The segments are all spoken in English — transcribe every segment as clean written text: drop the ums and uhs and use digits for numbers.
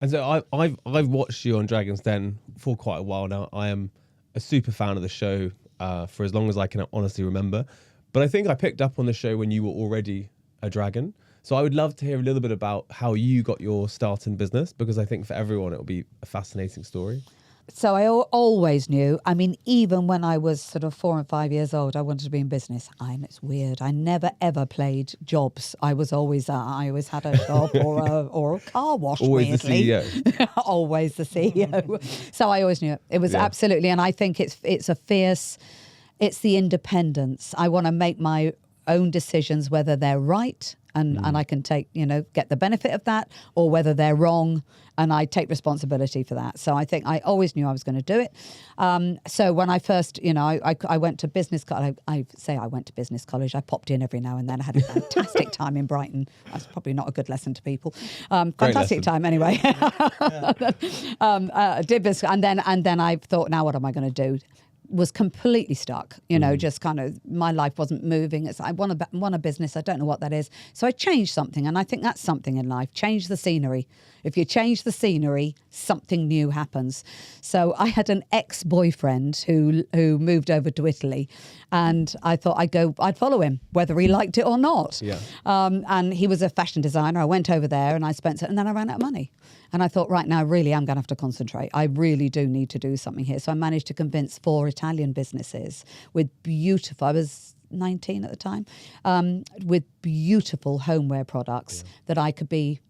And so I've watched you on Dragon's Den for quite a while now. I am a super fan of the show for as long as I can honestly remember. But I think I picked up on the show when you were already a dragon. So I would love to hear a little bit about how you got your start in business, because I think for everyone it'll be a fascinating story. So I always knew, I mean, even when I was sort of 4 and 5 years old, I wanted to be in business. And it's weird. I never, ever played jobs. I always had a shop or a car wash, Always weirdly. the CEO. Always the CEO. So I always knew it. It was absolutely, and I think it's the independence. I want to make my own decisions, whether they're right and I can take, get the benefit of that, or whether they're wrong and I take responsibility for that. So I think I always knew I was going to do it. So when I first, I went to business college. I say I went to business college. I popped in every now and then. I had a fantastic time in Brighton. That's probably not a good lesson to people. Fantastic time anyway. Did business, and then I thought, now what am I going to do? Was completely stuck, just kind of, my life wasn't moving. It's, I want a business. I don't know what that is. So I changed something. And I think that's something in life. Change the scenery. If you change the scenery, something new happens. So I had an ex-boyfriend who moved over to Italy, and I thought I'd follow him, whether he liked it or not. Yeah. And he was a fashion designer. I went over there and I spent it, and then I ran out of money. And I thought, right now, really, I'm going to have to concentrate. I really do need to do something here. So I managed to convince 4 Italian businesses with beautiful, I was 19 at the time, with beautiful homeware products that I could be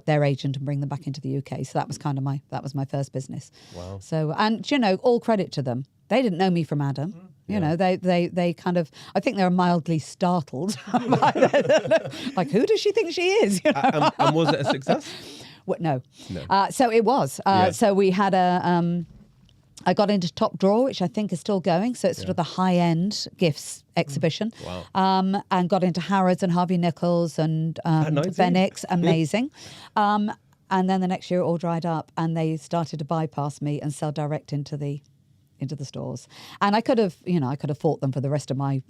their agent and bring them back into the UK. So that was kind of my first business. Wow. So, and all credit to them. They didn't know me from Adam. They kind of, I think they were mildly startled. Like, who does she think she is? And was it a success? No. So it was. So we had I got into Top Drawer, which I think is still going. So it's sort of the high-end gifts exhibition. Wow. And got into Harrods and Harvey Nichols and Benix. Amazing. And then the next year it all dried up and they started to bypass me and sell direct into the stores. And I could have fought them for the rest of my,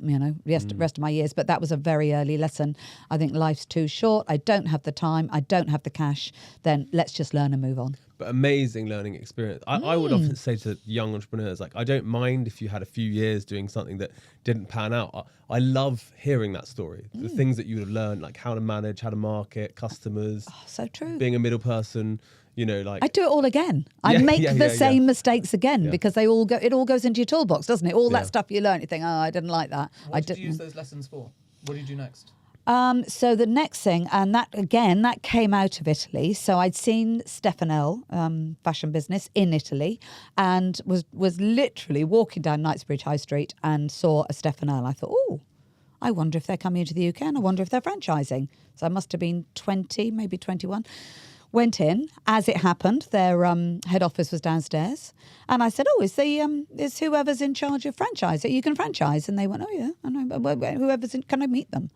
rest of my years, but that was a very early lesson. I think life's too short. I don't have the time. I don't have the cash. Then let's just learn and move on. But amazing learning experience. I would often say to young entrepreneurs, like, I don't mind if you had a few years doing something that didn't pan out. I love hearing that story. The things that you would have learned, like how to manage, how to market, customers. Oh, so true. Being a middle person. I'd do it all again. I'd make the same mistakes again because it all goes into your toolbox, doesn't it? All that stuff you learn, you think, oh, I didn't like that. What did you use those lessons for? What did you do next? So the next thing, and that came out of Italy. So I'd seen Stefanel, fashion business in Italy, and was literally walking down Knightsbridge High Street and saw a Stefanel. I thought, oh, I wonder if they're coming into the UK, and I wonder if they're franchising. So I must have been 20, maybe 21. Went in. As it happened, their head office was downstairs, and I said, "Oh, is whoever's in charge of franchise? You can franchise." And they went, "Oh yeah, I know. Whoever's in, can I meet them?"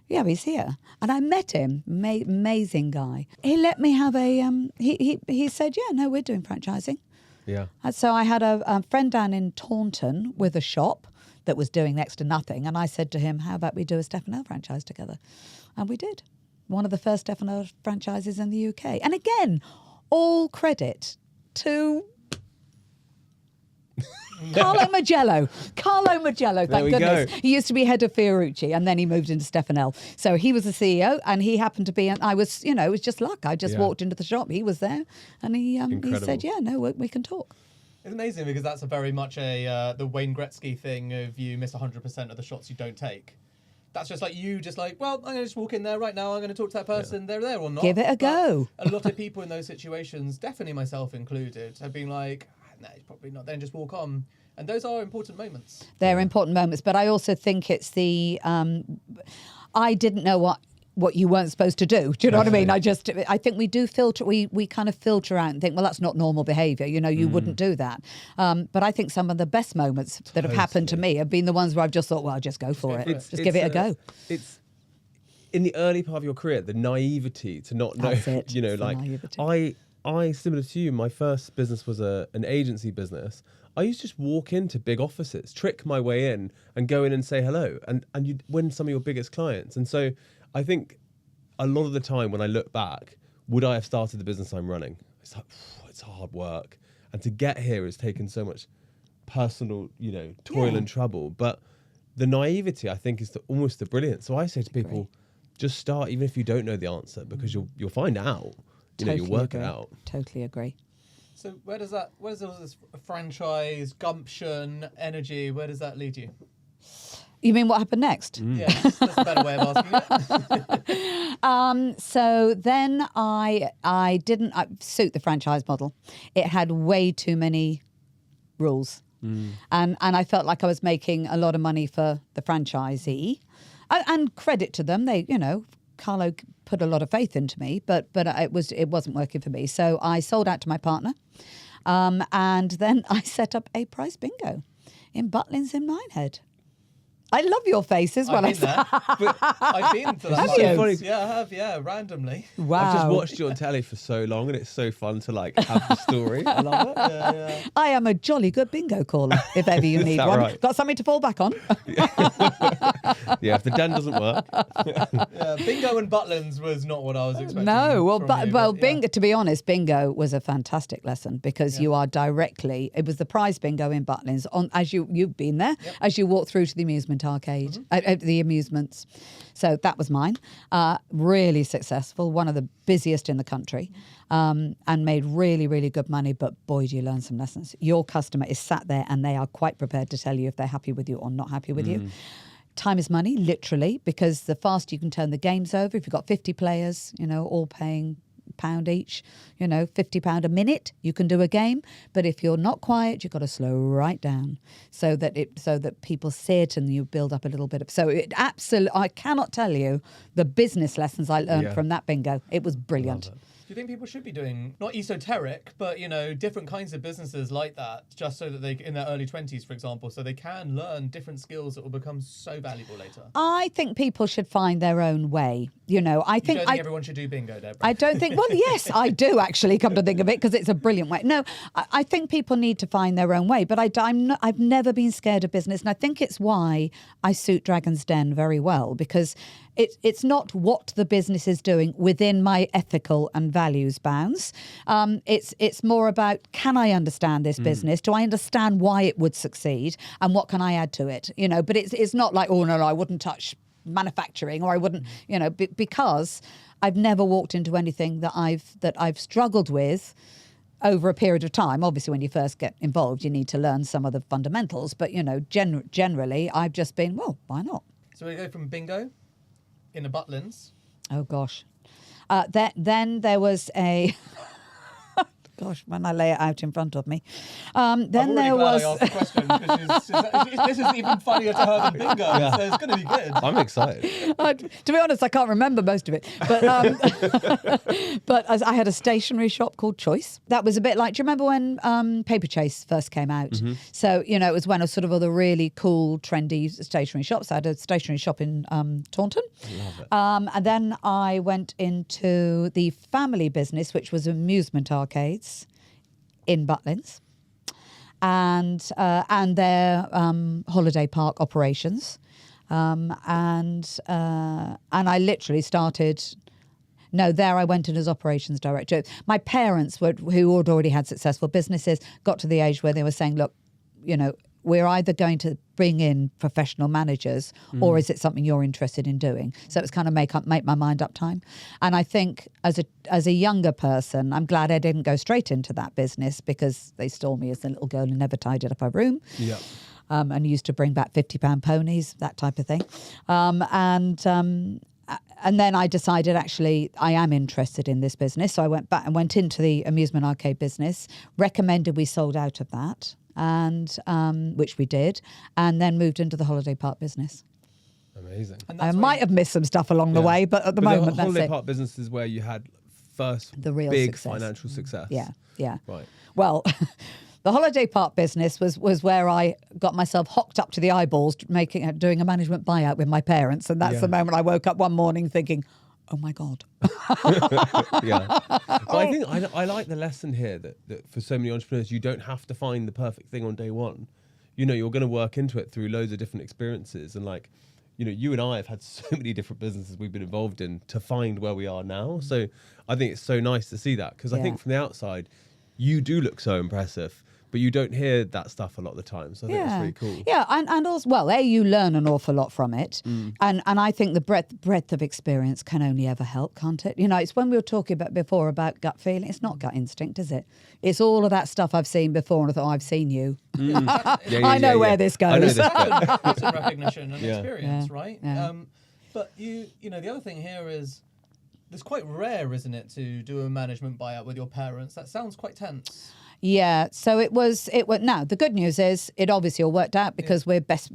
Yeah, he's here, and I met him. Amazing guy. He let me have a. He said, "Yeah, no, we're doing franchising." Yeah. And so I had a friend down in Taunton with a shop that was doing next to nothing, and I said to him, "How about we do a Stefanel franchise together?" And we did. One of the first Stefanel franchises in the UK. And again, all credit to Carlo Magello. Thank goodness. Go. He used to be head of Fiorucci and then he moved into Stefanel. So he was the CEO and he happened to be, and I was, it was just luck. I just walked into the shop. He was there and he said, yeah, no, we can talk. It's amazing because that's a very much the Wayne Gretzky thing of you miss 100% of the shots you don't take. That's just like you, well, I'm going to just walk in there right now. I'm going to talk to that person. They're there or not. Give it a go. A lot of people in those situations, definitely myself included, have been like, no, probably not. Then just walk on. And those are important moments. They're important moments. But I also think it's the, I didn't know what you weren't supposed to do. Do you know what I mean? I think we do filter, we kind of filter out and think, well, that's not normal behaviour. You wouldn't do that. But I think some of the best moments that have happened to me have been the ones where I've just thought, well, just go for it. Just give it a go. It's in the early part of your career, the naivety to not know, naivety. I, similar to you, my first business was an agency business. I used to just walk into big offices, trick my way in and go in and say hello. And you'd win some of your biggest clients. And so I think a lot of the time when I look back, would I have started the business I'm running? it's like it's hard work, and to get here has taken so much personal, toil and trouble. But the naivety, I think, is almost the brilliance. So I say to people, just start, even if you don't know the answer, because you'll find out. You'll work it out. Totally agree. So where does all this franchise, gumption, energy, where does that lead you? You mean what happened next? Yeah, that's a better way of asking it. So then I didn't suit the franchise model. It had way too many rules. And I felt like I was making a lot of money for the franchisee. And credit to them, they, Carlo put a lot of faith into me, but it wasn't working for me. So I sold out to my partner. And then I set up a prize bingo in Butlins in Minehead. I love your faces when I've been there. I've been to that. Have you? Funny. Yeah, I have. Yeah, randomly. Wow. I've just watched you on telly for so long, and it's so fun to have the story. I love it. Yeah. I am a jolly good bingo caller, if ever you need that one. right? Got something to fall back on? Yeah, if the den doesn't work. Yeah, bingo and Butlins was not what I was expecting. No, from you, bingo. To be honest, bingo was a fantastic lesson because you are directly. It was the prize bingo in Butlins as you've been there as you walk through to the amusement arcade, the amusements. So that was mine. Really successful, one of the busiest in the country, and made really, really good money. But boy, do you learn some lessons. Your customer is sat there and they are quite prepared to tell you if they're happy with you or not happy with you. Time is money, literally, because the faster you can turn the games over, if you've got 50 players, all paying £1 each, £50 a minute, you can do a game. But if you're not quiet, you've got to slow right down so that people see it and you build up a little bit of. So it absolutely, I cannot tell you the business lessons I learned from that bingo. It was brilliant. Do you think people should be doing, not esoteric, but, different kinds of businesses like that, just so that they, in their early 20s, for example, so they can learn different skills that will become so valuable later? I think people should find their own way. I don't think think everyone should do bingo, Deborah? I don't think, well, yes, I do actually, come to think of it, because it's a brilliant way. No, I think people need to find their own way, but I've never been scared of business. And I think it's why I suit Dragon's Den very well, because it's not what the business is doing within my ethical and values bounds. It's more about, can I understand this business? Do I understand why it would succeed? And what can I add to it? But it's not like, oh, no, I wouldn't touch manufacturing, or I wouldn't, because I've never walked into anything that I've struggled with over a period of time. Obviously, when you first get involved, you need to learn some of the fundamentals. But, generally, I've just been, well, why not? So we go from bingo in the Butlins. Oh, gosh. Then there was a... Gosh, when I lay it out in front of me. Then there was... I asked the question, because this is even funnier to her than bingo, so it's going to be good. I'm excited. To be honest, I can't remember most of it. But but I had a stationery shop called Choice. That was a bit like, do you remember when Paper Chase first came out? So, it was one of sort of the really cool, trendy stationery shops. I had a stationery shop in Taunton. Love it. And then I went into the family business, which was amusement arcades in Butlins, and their holiday park operations, and I literally started. No, there I went in as operations director. My parents who had already had successful businesses got to the age where they were saying, look, we're either going to bring in professional managers or is it something you're interested in doing? So it's kind of make my mind up time. And I think as a younger person, I'm glad I didn't go straight into that business, because they stole me as a little girl and never tidied up her room. Yeah. And used to bring back £50 ponies, that type of thing. And then I decided, actually, I am interested in this business. So I went back and went into the amusement arcade business, recommended we sold out of that, and which we did, and then moved into the holiday park business. Amazing. I might have missed some stuff along the way, but at the moment, the holiday that's it. park business is where you had the real big success. Financial success. Yeah. Right. Well, the holiday park business was where I got myself hocked up to the eyeballs doing a management buyout with my parents, and that's the moment I woke up one morning thinking, oh my God. Yeah. But I think I like the lesson here that for so many entrepreneurs, you don't have to find the perfect thing on day one. You're going to work into it through loads of different experiences, and you know, you and I have had so many different businesses we've been involved in to find where we are now. So I think it's so nice to see that, because I think from the outside, you do look so impressive, but you don't hear that stuff a lot of the time. So I think it's really cool. Yeah, and also, well, you learn an awful lot from it. And I think the breadth of experience can only ever help, can't it? You know, it's when we were talking about before about gut feeling. It's not gut instinct, is it? It's all of that stuff I've seen before, and I thought, I've seen you. I know where this goes. I know this bit. Pattern recognition and experience, right? Yeah. But you know, the other thing here is, it's quite rare, isn't it, to do a management buyout with your parents? That sounds quite tense. Yeah, so it was. Now the good news is it obviously all worked out because we're best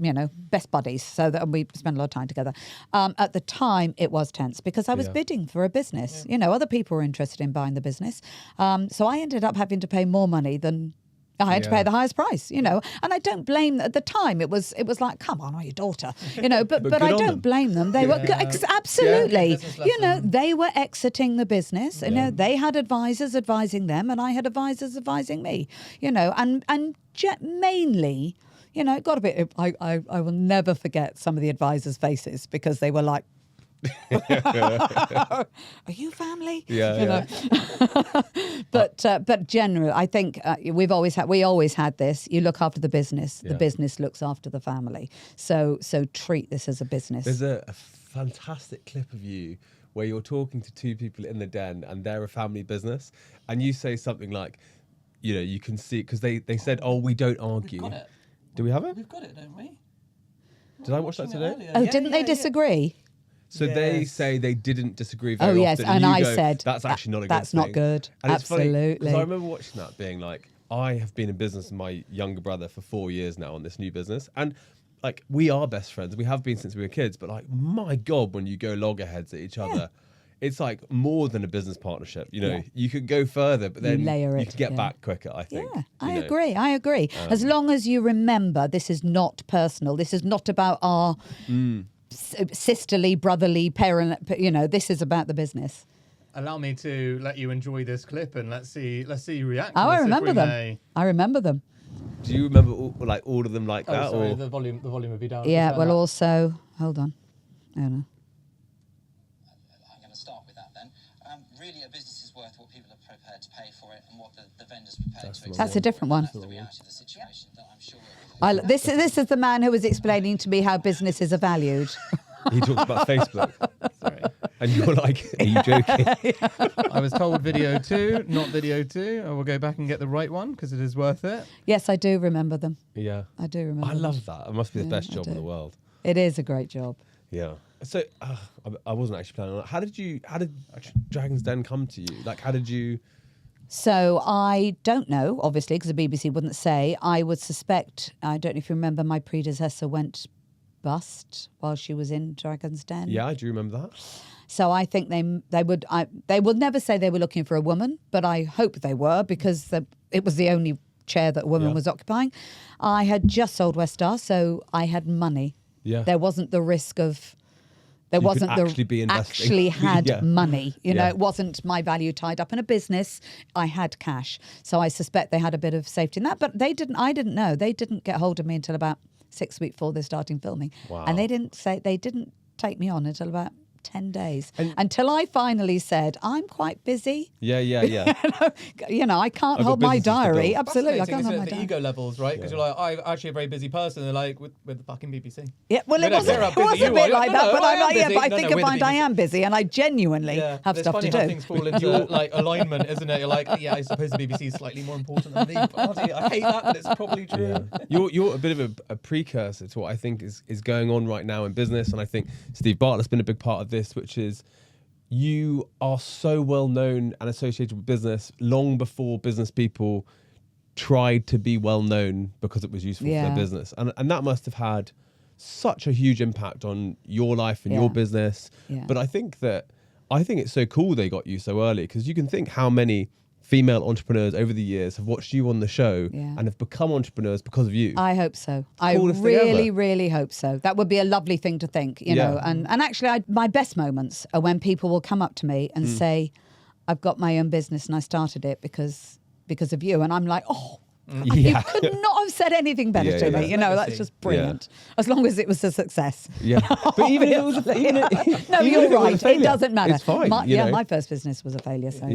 buddies, so that we spend a lot of time together. At the time, it was tense because I was bidding for a business. You know, other people were interested in buying the business, so I ended up having to pay more money than I had to pay the highest price. You know, and I don't blame. At the time, it was like, come on, I'm your daughter. You know, but I don't blame them. They were absolutely. You know, they were exiting the business. You know, they had advisors advising them, and I had advisors advising me. You know, and mainly, you know, it got a bit. I will never forget some of the advisors' faces because they were like, are you family? But generally, I think we always had this. You look after the business. The business looks after the family. So treat this as a business. There's a fantastic clip of you where you're talking to two people in the den, and they're a family business, and you say something like, you know, you can see, because they said, oh, we don't argue. We've got it. Do we have it? We've got it, don't we? Did I watch that today? Oh, didn't they disagree? So they say they didn't disagree very often. Oh, yes, and I said that's actually not a good that's thing. That's not good. And absolutely. It's funny, because I remember watching that being like, I have been in business with my younger brother for 4 years now on this new business. And like, we are best friends. We have been since we were kids. But like, my God, when you go loggerheads at each other, it's like more than a business partnership. You know, you could go further, but then you can get back quicker, I think. Yeah, I agree. As long as you remember, this is not personal. This is not about our sisterly, brotherly, parent. You know, this is about the business. Allow me to let you enjoy this clip, and let's see you react. Oh, I remember them. I remember them. Do you remember all of them like that? Sorry, or? the volume would be down. Yeah, well, also, hold on. I don't know. I'm going to start with that then. Really, a business is worth what people are prepared to pay for it, and what the vendors prepared to accept. That's a different one. That's the reality of the situation that I'm sure. This is the man who was explaining to me how businesses are valued. He talks about Facebook. Sorry. And you're like, are you joking? I was told video 2, not video 2. I will go back and get the right one because it is worth it. Yes, I do remember them. Yeah. I do remember I love that. It must be the best job in the world. It is a great job. Yeah. So I wasn't actually planning on that. How did Dragon's Den come to you? Like, how did you... So I don't know, obviously, because the BBC wouldn't say. I would suspect, I don't know if you remember, my predecessor went bust while she was in Dragon's Den. Yeah, I do remember that. So I think they would never say they were looking for a woman, but I hope they were, because it was the only chair that a woman was occupying. I had just sold West Star, so I had money. Yeah. There wasn't the risk of... There wasn't actually had money. You know, it wasn't my value tied up in a business. I had cash. So I suspect they had a bit of safety in that. But I didn't know. They didn't get hold of me until about 6 weeks before they're starting filming. Wow. And they didn't take me on until about 10 days. Until I finally said, I'm quite busy. Yeah. You know, I can't hold my diary. Absolutely, I can't hold my the diary. ego levels, right? Because you're like, I'm actually a very busy person. They're like, with the fucking BBC. Yeah, well, it was a bit like that, but I'm like, but I think I find I am busy, and I genuinely have stuff to do. It's funny how things fall into like alignment, isn't it? You're like, yeah, I suppose the BBC is slightly more important than me. But I hate that, but it's probably true. Yeah. You're a bit of a precursor to what I think is going on right now in business, and I think Steve Bartlett's been a big part of this, which is you are so well known and associated with business long before business people tried to be well known because it was useful for their business. And that must have had such a huge impact on your life and your business. Yeah. But I think it's so cool they got you so early, because you can think how many female entrepreneurs over the years have watched you on the show and have become entrepreneurs because of you. I hope so. I really hope so. That would be a lovely thing to think, you know. And actually, my best moments are when people will come up to me and say, I've got my own business and I started it because of you. And I'm like, oh, Yeah. You could not have said anything better Yeah, to yeah. me. You know, that's Legacy. just brilliant. As long as it was a success. Yeah. But even if it was No, even you're if it was a right. It failure, doesn't matter. It's fine. My, you know? my first business was a failure. So Yeah.